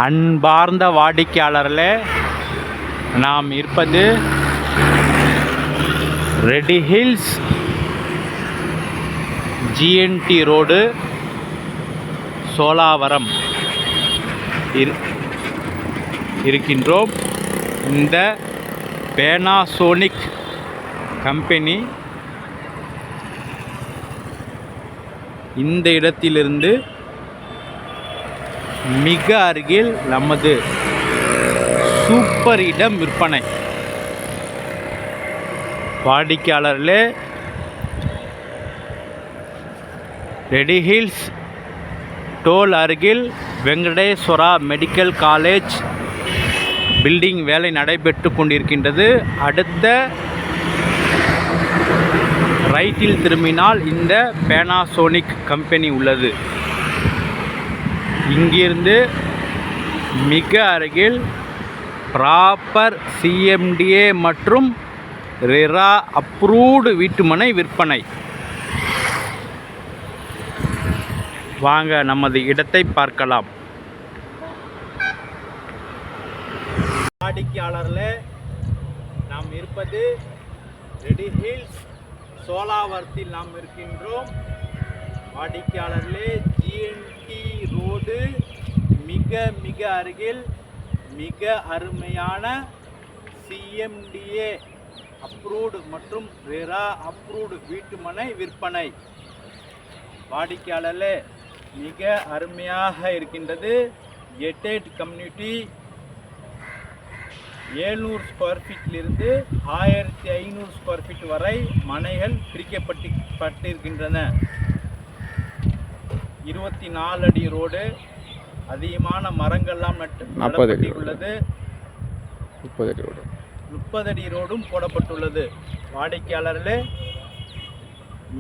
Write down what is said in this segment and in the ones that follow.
அன்பார்ந்த வாடிக்கையாளர்களே, நாம் இருப்பது ready hills GND road, Cholavaram இருக்கின்றோம். இந்த பேனாசோனிக் கம்பெனி இந்த இடத்திலிருந்து மிக அருகில் நமது சூப்பர் இடம் விற்பனை. வாடிக்கையாளர்களே, ரெடி ஹில்ஸ் டோல் அருகில் வெங்கடேஸ்வரா மெடிக்கல் காலேஜ் பில்டிங் வேலை நடைபெற்று கொண்டிருக்கின்றது. அடுத்த ரைட்டில் திரும்பினால் இந்த பேனாசோனிக் கம்பெனி உள்ளது. இங்கிருந்து மிக அருகில் ப்ராப்பர் சிஎம்டிஏ மற்றும் ரெரா அப்ரூவ்டு வீட்டுமனை விற்பனை. வாங்க நமது இடத்தை பார்க்கலாம். வாடிக்கையாளர்களே, நாம் இருப்பது ரெடி ஹில்ஸ் சோலாவரத்தில் நாம் இருக்கின்றோம். வாடிக்கையாளர்களே, ஜிஎன்டி ரோடு மிக அருகில் மிக அருமையான சிஎம்டிஏ அப்ரூவ்டு மற்றும் ரெரா அப்ரூவ்டு வீட்டுமனை விற்பனை. வாடிக்கையாளர்களே, மிக அருமையாக இருக்கின்றது. கெட்டட் கம்யூனிட்டி 700 ஸ்கொயர் ஃபீட்டிலிருந்து 1500 ஸ்கொயர் ஃபீட் வரை மனைகள் பிரிக்கப்பட்டிருக்கின்றன. 24 அடி ரோடு, அதிகமான மரங்கள்லாம் நடப்பட்டுள்ளது. 30 அடி ரோடும் போடப்பட்டுள்ளது. வாடிக்கையாளர்களே,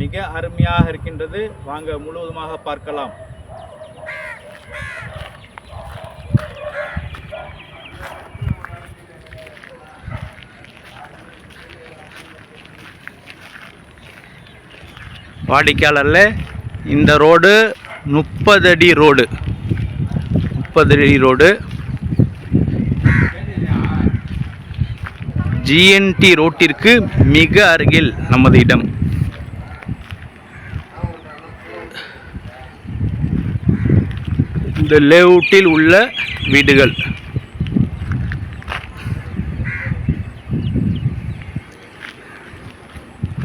மிக அருமையாக இருக்கின்றது. வாங்க முழுவதுமாக பார்க்கலாம். வாடிக்கையாளர்களே, இந்த ரோடு 30 அடி ரோடு. ஜிஎன்டி ரோட்டிற்கு மிக அருகில் நமது இடம். இந்த லேஅவுட்டில் உள்ள வீடுகள்.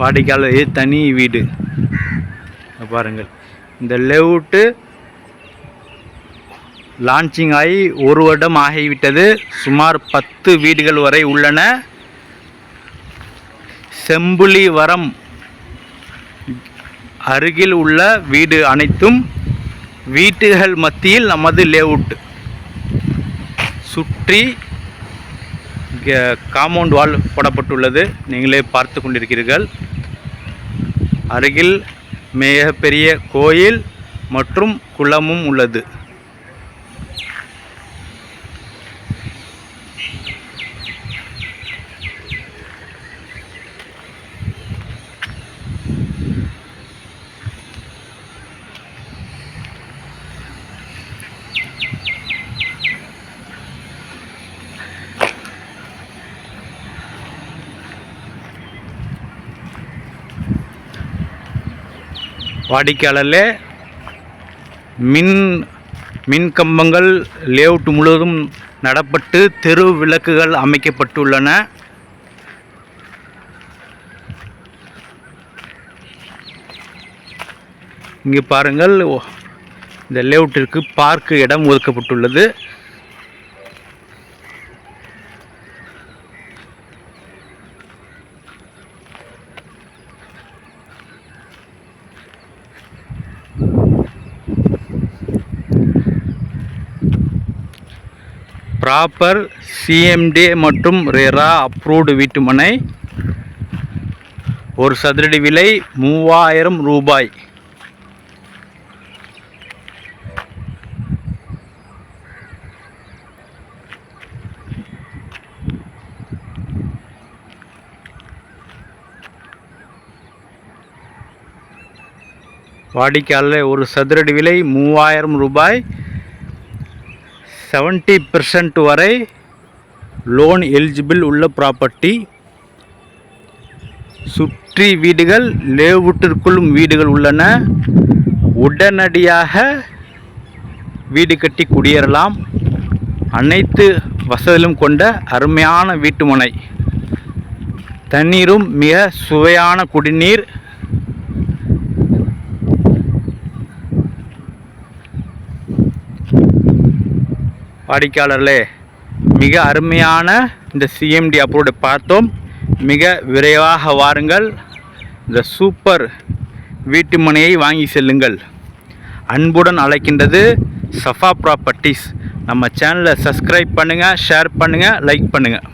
வாடிக்கையாளர் தனி வீடு பாருங்கள். இந்த லேஅவுட்டு லான்ச்சிங் ஆகி 1 வருடம் ஆகிவிட்டது. சுமார் 10 வீடுகள் வரை உள்ளன. செம்புலிவரம் அருகில் உள்ள வீடு அனைத்தும் வீட்டுகள் மத்தியில் நமது லேஅவுட். சுற்றி காம்பவுண்ட் வால் போடப்பட்டுள்ளது. நீங்களே பார்த்து கொண்டிருக்கிறீர்கள். அருகில் மிகப்பெரிய கோயில் மற்றும் குளமும் உள்ளது. வாடிக்கையாளர்களே, மின் கம்பங்கள் லேஅவுட் முழுவதும் நடப்பட்டு தெரு விளக்குகள் அமைக்கப்பட்டுள்ளன. இங்கே பாருங்கள், இந்த லேஅவுட்டிற்கு பார்க் இடம் ஒதுக்கப்பட்டுள்ளது. ப்ராப்பர் சிஎம்டி மற்றும் ரெரா அப்ரூவ்டு வீட்டுமனை. ஒரு சதுரடி விலை 3000 ரூபாய். வாடிக்கையாளர் ஒரு சதுரடி விலை 3000 ரூபாய். 70% வரை லோன் எலிஜிபிள் உள்ள ப்ராப்பர்ட்டி. சுற்றி வீடுகள், லேஅவுட்டிற்குள்ளும் வீடுகள் உள்ளன. உடனடியாக வீடு கட்டி குடியேறலாம். அனைத்து வசதிகளும் கொண்ட அருமையான வீட்டுமனை. தண்ணீரும் மிக சுவையான குடிநீர். வாடிக்கையாளர்களே, மிக அருமையான இந்த சிஎம்டி அப்ரூவ்டை பார்த்தோம். மிக விரைவாக வாருங்கள், இந்த சூப்பர் வீட்டுமனையை வாங்கி செல்லுங்கள். அன்புடன் அழைக்கின்றது சஃபா ப்ராப்பர்ட்டிஸ். நம்ம சேனலை சப்ஸ்கிரைப் பண்ணுங்கள், ஷேர் பண்ணுங்கள், லைக் பண்ணுங்கள்.